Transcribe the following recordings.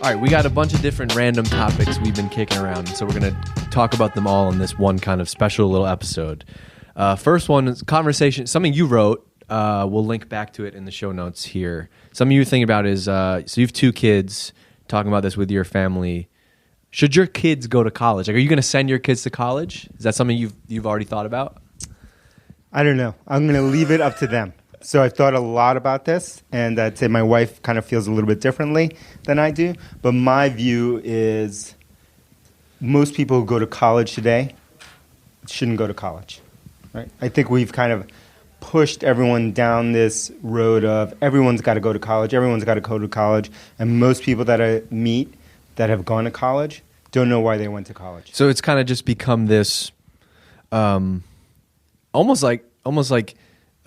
All right, we got a bunch of different random topics we've been kicking around, so we're going to talk about them all in this one kind of special little episode. First one is conversation, something you wrote. We'll link back to it in the show notes here. Something you were thinking about is, so you have 2 kids, talking about this with your family. Should your kids go to college? Like, are you going to send your kids to college? Is that something you've already thought about? I don't know. I'm going to leave it up to them. So I've thought a lot about this, and I'd say my wife kind of feels a little bit differently than I do. But my view is most people who go to college today shouldn't go to college. Right? I think we've kind of pushed everyone down this road of everyone's got to go to college, and most people that I meet that have gone to college don't know why they went to college. So it's kind of just become this almost like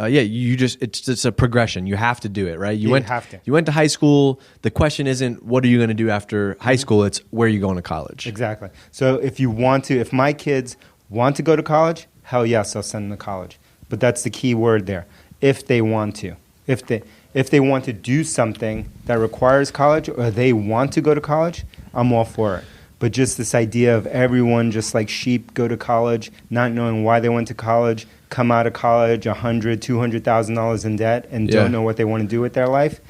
it's just a progression. You have to do it, right? You went to high school. The question isn't what are you going to do after high school? It's where are you going to college? Exactly. So if my kids want to go to college, hell yes, I'll send them to college. But that's the key word there. If they want to. If they want to do something that requires college or they want to go to college, I'm all for it. But just this idea of everyone just like sheep go to college, not knowing why they went to college, come out of college $100,000, $200,000 in debt and don't know what they want to do with their life,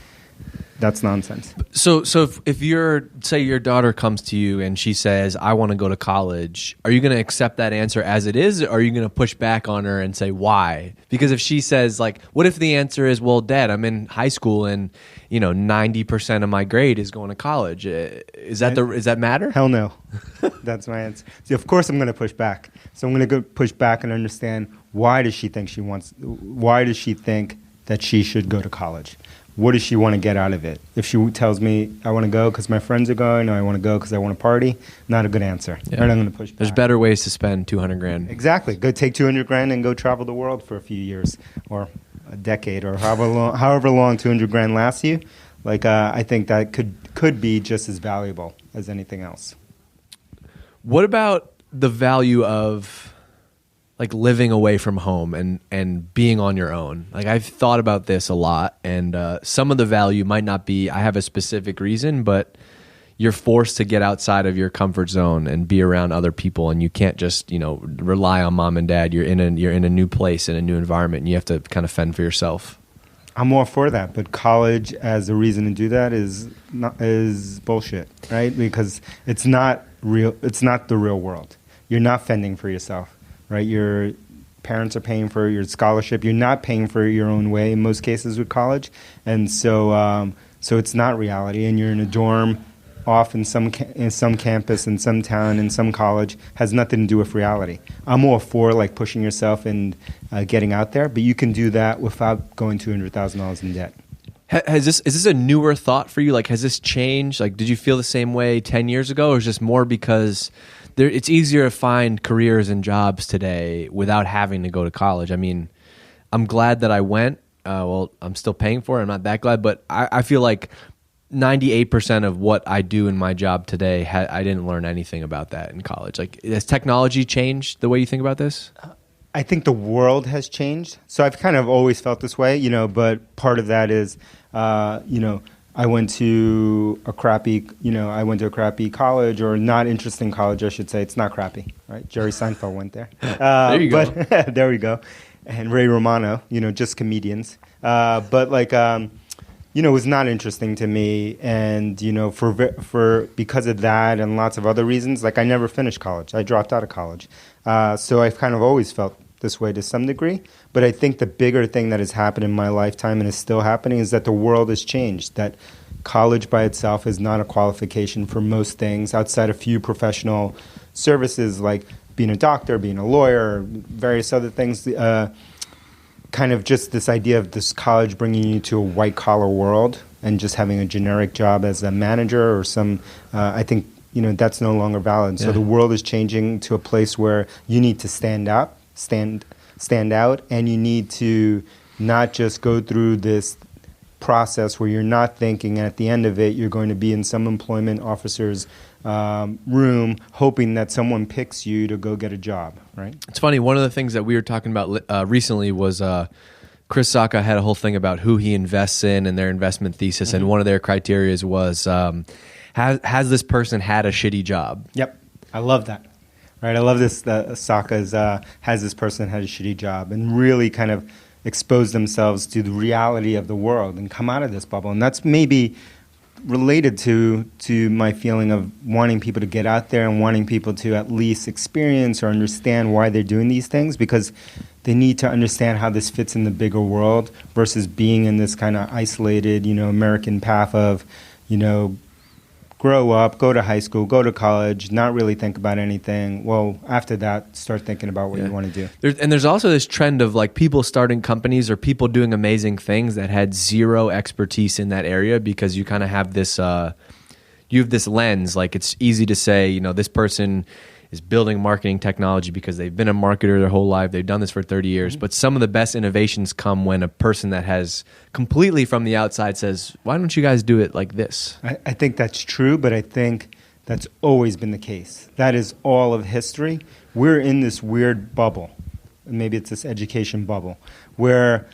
that's nonsense. So if say your daughter comes to you and she says, I want to go to college, are you going to accept that answer as it is, or are you going to push back on her and say why? Because if she says, like, what if the answer is, well, Dad, I'm in high school and 90% of my grade is going to college. Is that matter? Hell no. That's my answer. See, of course I'm going to push back. So I'm going to go push back and understand why does she think that she should go to college? What does she want to get out of it? If she tells me I want to go because my friends are going, or I want to go because I want to party, not a good answer. Yeah. Right, I'm going to push back. There's better ways to spend $200,000. Exactly. Go take $200,000 and go travel the world for a few years, or a decade, or however long $200,000 lasts you. Like I think that could be just as valuable as anything else. What about the value of like living away from home and being on your own? Like, I've thought about this a lot, and some of the value might not be I have a specific reason, but you're forced to get outside of your comfort zone and be around other people, and you can't just rely on mom and dad. You're in a new place, in a new environment, and you have to kind of fend for yourself. I'm all for that, but college as a reason to do that is bullshit, right? Because it's not real. It's not the real world. You're not fending for yourself. Right, your parents are paying for your scholarship. You're not paying for your own way in most cases with college, and so it's not reality. And you're in a dorm, off in some campus, in some town, in some college, has nothing to do with reality. I'm all for like pushing yourself and getting out there, but you can do that without going $200,000 in debt. Is this a newer thought for you? Like, has this changed? Like, did you feel the same way 10 years ago, or is this more because it's easier to find careers and jobs today without having to go to college? I mean, I'm glad that I went. Well, I'm still paying for it. I'm not that glad, but I feel like 98% of what I do in my job today, I didn't learn anything about that in college. Like, has technology changed the way you think about this? I think the world has changed. So I've kind of always felt this way, but part of that is, I went to a crappy college, or not interesting college, I should say. It's not crappy, right? Jerry Seinfeld went there. There you go. There we go. And Ray Romano, just comedians. But it was not interesting to me. And, for because of that and lots of other reasons, like I never finished college. I dropped out of college. So I've kind of always felt this way to some degree. But I think the bigger thing that has happened in my lifetime and is still happening is that the world has changed, that college by itself is not a qualification for most things outside a few professional services like being a doctor, being a lawyer, various other things. Kind of just this idea of this college bringing you to a white-collar world and just having a generic job as a manager or some, I think, that's no longer valid. Yeah. So the world is changing to a place where you need to stand out, and you need to not just go through this process where you're not thinking, and at the end of it, you're going to be in some employment officer's room hoping that someone picks you to go get a job, right? It's funny. One of the things that we were talking about recently was Chris Sacca had a whole thing about who he invests in and their investment thesis, and one of their criteria was has this person had a shitty job? Yep, I love that. Right, I love this. Saka's has this person had a shitty job and really kind of expose themselves to the reality of the world and come out of this bubble. And that's maybe related to my feeling of wanting people to get out there and wanting people to at least experience or understand why they're doing these things, because they need to understand how this fits in the bigger world versus being in this kind of isolated, American path of, grow up, go to high school, go to college, not really think about anything. Well, after that, start thinking about what you want to do. There's also this trend of like people starting companies or people doing amazing things that had zero expertise in that area, because you kind of have this, you have this lens. Like it's easy to say, this person is building marketing technology because they've been a marketer their whole life. They've done this for 30 years. But some of the best innovations come when a person that has completely from the outside says, why don't you guys do it like this? I think that's true, but I think that's always been the case. That is all of history. We're in this weird bubble. Maybe it's this education bubble where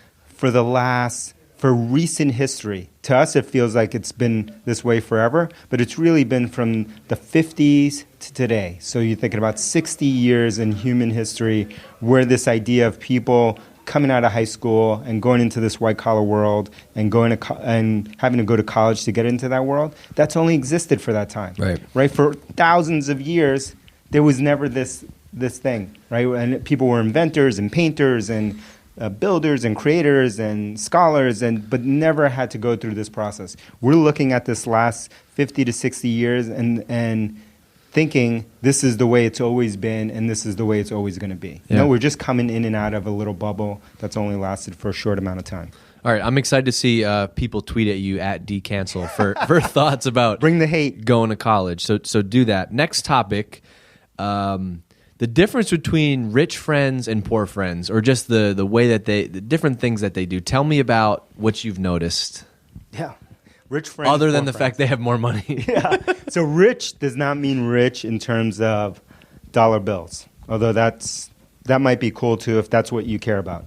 for recent history, to us it feels like it's been this way forever, but it's really been from the 50s to today. So you're thinking about 60 years in human history where this idea of people coming out of high school and going into this white-collar world and going to and having to go to college to get into that world, that's only existed for that time. Right? For thousands of years, there was never this thing, right? And people were inventors and painters and builders and creators and scholars, but never had to go through this process. We're looking at this last 50 to 60 years and thinking this is the way it's always been and this is the way it's always going to be. Yeah. No, we're just coming in and out of a little bubble that's only lasted for a short amount of time. All right, I'm excited to see people tweet at you at dcancel for thoughts about bring the hate going to college. So do that. Next topic. The difference between rich friends and poor friends, or just the way that the different things that they do. Tell me about what you've noticed. Yeah. Rich friends. Other than the fact they have more money. Yeah. So rich does not mean rich in terms of dollar bills, although that might be cool too if that's what you care about.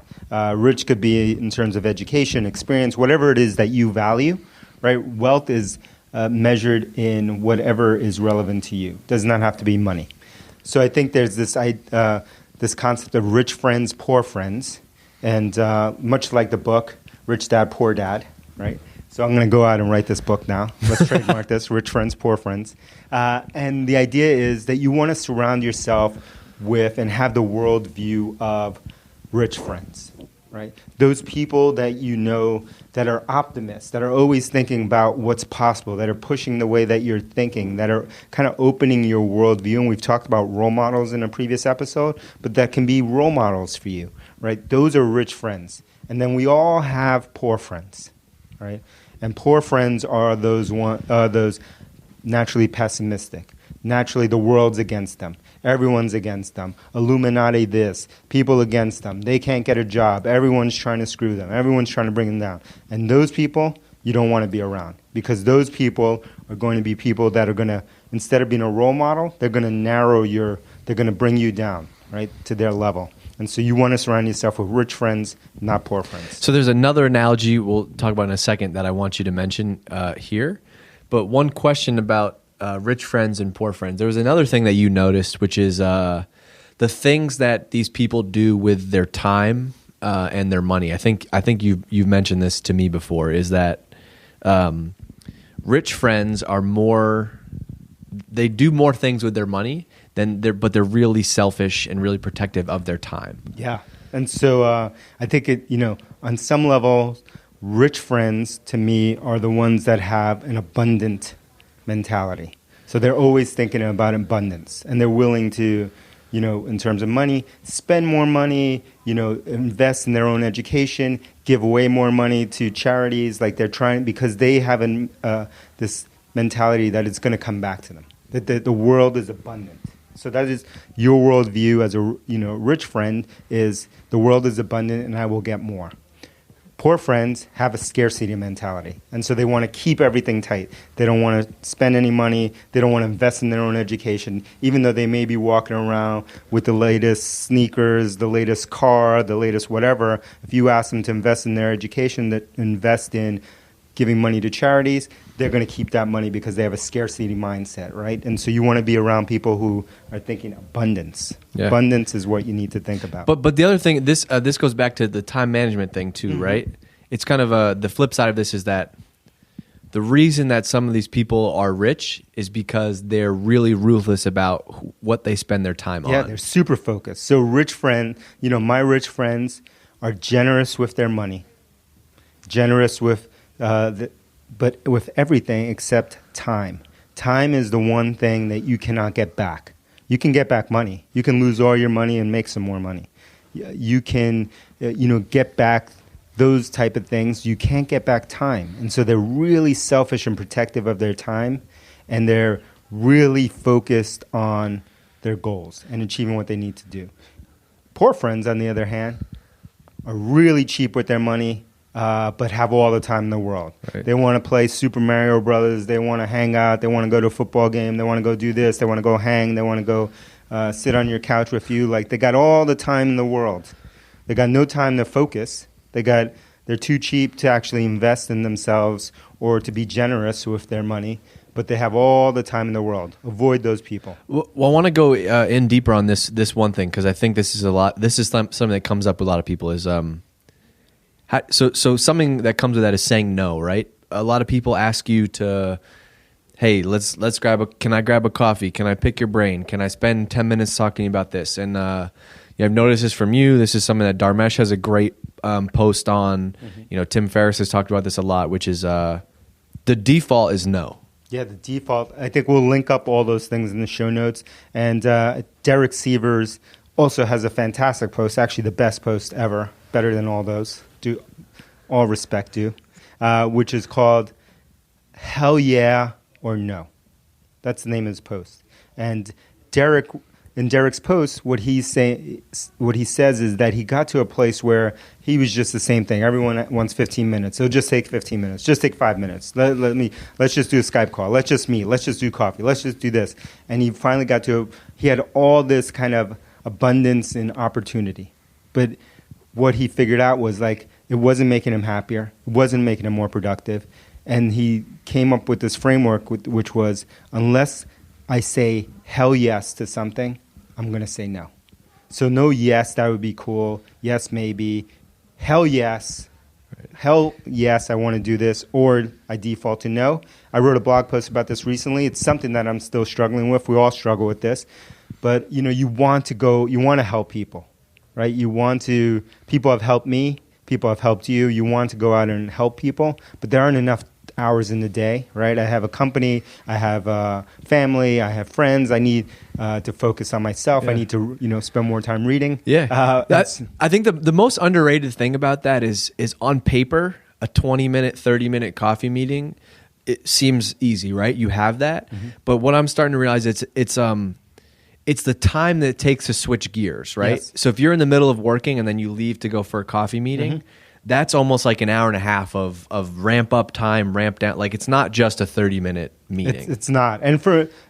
Rich could be in terms of education, experience, whatever it is that you value, right? Wealth is measured in whatever is relevant to you. Does not have to be money. So I think there's this concept of rich friends, poor friends, and much like the book, Rich Dad, Poor Dad, right? So I'm going to go out and write this book now. Let's trademark this, Rich Friends, Poor Friends. And the idea is that you want to surround yourself with and have the worldview of rich friends, right? Those people that you know that are optimists, that are always thinking about what's possible, that are pushing the way that you're thinking, that are kind of opening your worldview. And we've talked about role models in a previous episode, but that can be role models for you, right? Those are rich friends. And then we all have poor friends, right? And poor friends are those naturally pessimistic. Naturally, the world's against them. Everyone's against them. Illuminati this. People against them. They can't get a job. Everyone's trying to screw them. Everyone's trying to bring them down. And those people, you don't want to be around. Because those people are going to be people that are going to, instead of being a role model, they're going to they're going to bring you down, right, to their level. And so you want to surround yourself with rich friends, not poor friends. So there's another analogy we'll talk about in a second that I want you to mention here. But one question about rich friends and poor friends. There was another thing that you noticed, which is the things that these people do with their time and their money. I think you've mentioned this to me before. Is that rich friends are they do more things with their money but they're really selfish and really protective of their time. Yeah, and so I think on some level, rich friends to me are the ones that have an abundant mentality. So they're always thinking about abundance, and they're willing to, in terms of money, spend more money, invest in their own education, give away more money to charities, like they're trying, because they have this mentality that it's going to come back to them, that the world is abundant. So that is your worldview as a rich friend is the world is abundant and I will get more. Poor friends have a scarcity mentality, and so they want to keep everything tight. They don't want to spend any money. They don't want to invest in their own education, even though they may be walking around with the latest sneakers, the latest car, the latest whatever. If you ask them to invest in their education, that invest in giving money to charities, they're going to keep that money because they have a scarcity mindset, right? And so you want to be around people who are thinking abundance. Yeah. Abundance is what you need to think about. But the other thing, this goes back to the time management thing too, right? It's kind of the flip side of this is that the reason that some of these people are rich is because they're really ruthless about what they spend their time on. Yeah, they're super focused. So my rich friends are generous with their money, generous with, but with everything except time. Time is the one thing that you cannot get back. You can get back money. You can lose all your money and make some more money. You can, get back those type of things. You can't get back time. And so they're really selfish and protective of their time, and they're really focused on their goals and achieving what they need to do. Poor friends, on the other hand, are really cheap with their money, but have all the time in the world. Right. They want to play Super Mario Brothers. They want to hang out. They want to go to a football game. They want to go do this. They want to go hang. They want to go sit on your couch with you. Like, they got all the time in the world. They got no time to focus. They're too cheap to actually invest in themselves or to be generous with their money, but they have all the time in the world. Avoid those people. Well, I want to go in deeper on this one thing, because I think this is something that comes up with a lot of people is so something that comes with that is saying no, right? A lot of people ask you to, hey, can I grab a coffee? Can I pick your brain? Can I spend 10 minutes talking about this? And I've noticed this from you. This is something that Dharmesh has a great post on. Tim Ferriss has talked about this a lot, which is the default is no. Yeah, the default. I think we'll link up all those things in the show notes. And Derek Sievers also has a fantastic post, actually the best post ever, better than all those. Do all respect due, which is called Hell Yeah or No. That's the name of his post. And in Derek's post, what he says is that he got to a place where he was just the same thing. Everyone wants 15 minutes. So just take 15 minutes. Just take 5 minutes. Let's just do a Skype call. Let's just meet. Let's just do coffee. Let's just do this. And he finally he had all this kind of abundance and opportunity. But what he figured out was, like, it wasn't making him happier. It wasn't making him more productive. And he came up with this framework, which was, unless I say hell yes to something, I'm going to say no. So no yes, that would be cool. Yes, maybe. Hell yes. Right. Hell yes, I want to do this. Or I default to no. I wrote a blog post about this recently. It's something that I'm still struggling with. We all struggle with this. But, you want to help people, right? People have helped me. People have helped you. You want to go out and help people. But there aren't enough hours in the day, right? I have a company, I have a family, I have friends. I need to focus on myself. Yeah. I need to, spend more time reading. Yeah, I think the most underrated thing about that is on paper, a 20-minute, 30-minute coffee meeting, it seems easy, right? You have that, but what I'm starting to realize it's the time that it takes to switch gears, right? Yes. So if you're in the middle of working and then you leave to go for a coffee meeting. That's almost like an hour and a half of ramp up time, ramp down. Like, it's not just a 30-minute meeting. It's not. And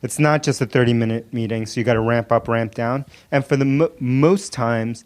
it's not just a 30-minute meeting, so you got to ramp up, ramp down. And for the most times,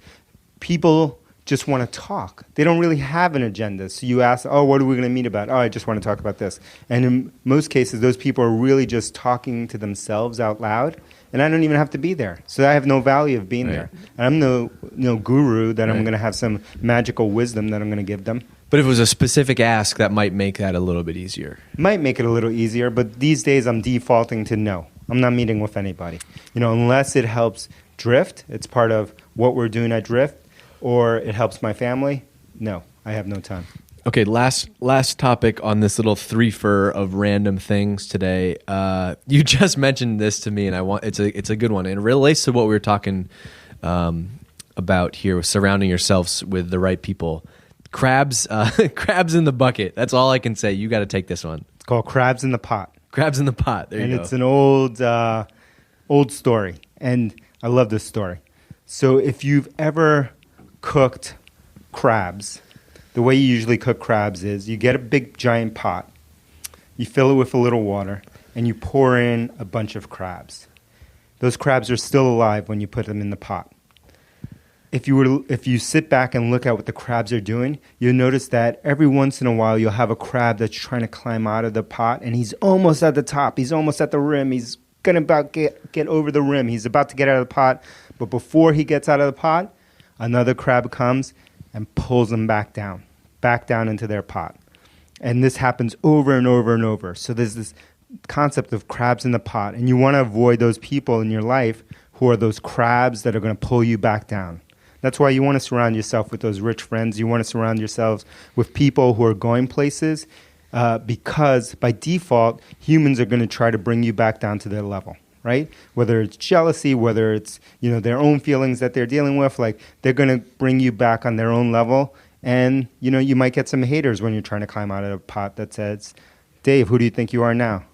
people just want to talk. They don't really have an agenda. So you ask, oh, what are we going to meet about? Oh, I just want to talk about this. And in most cases, those people are really just talking to themselves out loud. And I don't even have to be there. So I have no value of being there. And I'm no guru that I'm going to have some magical wisdom that I'm going to give them. But if it was a specific ask, that might make that a little bit easier. Might make it a little easier, but these days I'm defaulting to no. I'm not meeting with anybody. Unless it helps Drift, it's part of what we're doing at Drift, or it helps my family, no, I have no time. Okay, last topic on this little threefer of random things today. You just mentioned this to me, and it's a good one, and it relates to what we were talking about here, with surrounding yourselves with the right people. Crabs in the bucket. That's all I can say. You got to take this one. It's called Crabs in the Pot. Crabs in the Pot. There you go. And it's an old story, and I love this story. So if you've ever cooked crabs, the way you usually cook crabs is you get a big giant pot, you fill it with a little water, and you pour in a bunch of crabs. Those crabs are still alive when you put them in the pot. if you sit back and look at what the crabs are doing, you'll notice that every once in a while you'll have a crab that's trying to climb out of the pot, and he's almost at the top. He's almost at the rim. He's gonna about get over the rim. He's about to get out of the pot, but before he gets out of the pot, another crab comes and pulls him back down into their pot. And this happens over and over and over. So there's this concept of crabs in the pot, and you want to avoid those people in your life who are those crabs that are going to pull you back down. That's why you want to surround yourself with those rich friends. You want to surround yourselves with people who are going places because by default, humans are going to try to bring you back down to their level, right? Whether it's jealousy, whether it's their own feelings that they're dealing with, like they're going to bring you back on their own level. And you might get some haters when you're trying to climb out of a pot that says, "Dave, who do you think you are now?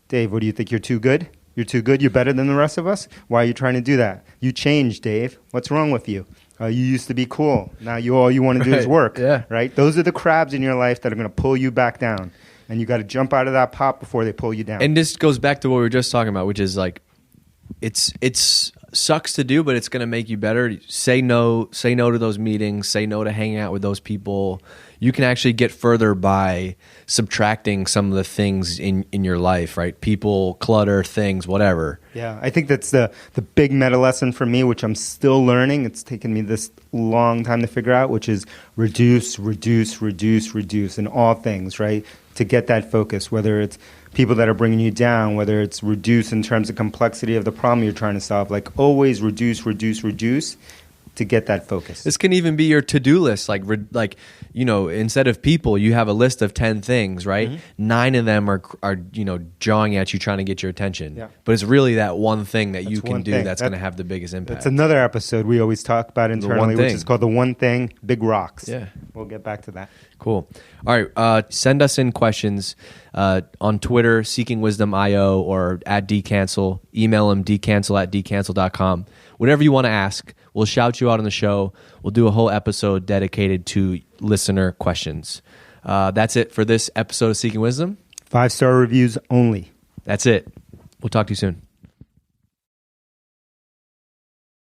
Dave, what do you think? You're too good? You're too good? You're better than the rest of us? Why are you trying to do that? You changed, Dave. What's wrong with you? You used to be cool. Now all you want to do is work." Yeah. Right? Those are the crabs in your life that are going to pull you back down. And you got to jump out of that pot before they pull you down. And this goes back to what we were just talking about, which is like, it's sucks to do, but it's going to make you better. Say no to those meetings. Say no to hanging out with those people. You can actually get further by subtracting some of the things in your life, right? People, clutter, things, whatever. Yeah, I think that's the big meta lesson for me, which I'm still learning. It's taken me this long time to figure out, which is reduce in all things, right? To get that focus, whether it's people that are bringing you down, whether it's reduce in terms of complexity of the problem you're trying to solve, like always reduce to get that focus. This can even be your to-do list. Like instead of people, you have a list of 10 things, right? Mm-hmm. 9 of them are jawing at you, trying to get your attention. Yeah. But it's really that one thing that you can do that's going to have the biggest impact. It's another episode we always talk about internally, which is called The One Thing, Big Rocks. Yeah. We'll get back to that. Cool. All right. Send us in questions on Twitter, SeekingWisdom.io, or at dcancel. Email them, dcancel@dcancel.com. Whatever you want to ask, we'll shout you out on the show. We'll do a whole episode dedicated to listener questions. That's it for this episode of Seeking Wisdom. 5-star reviews only. That's it. We'll talk to you soon.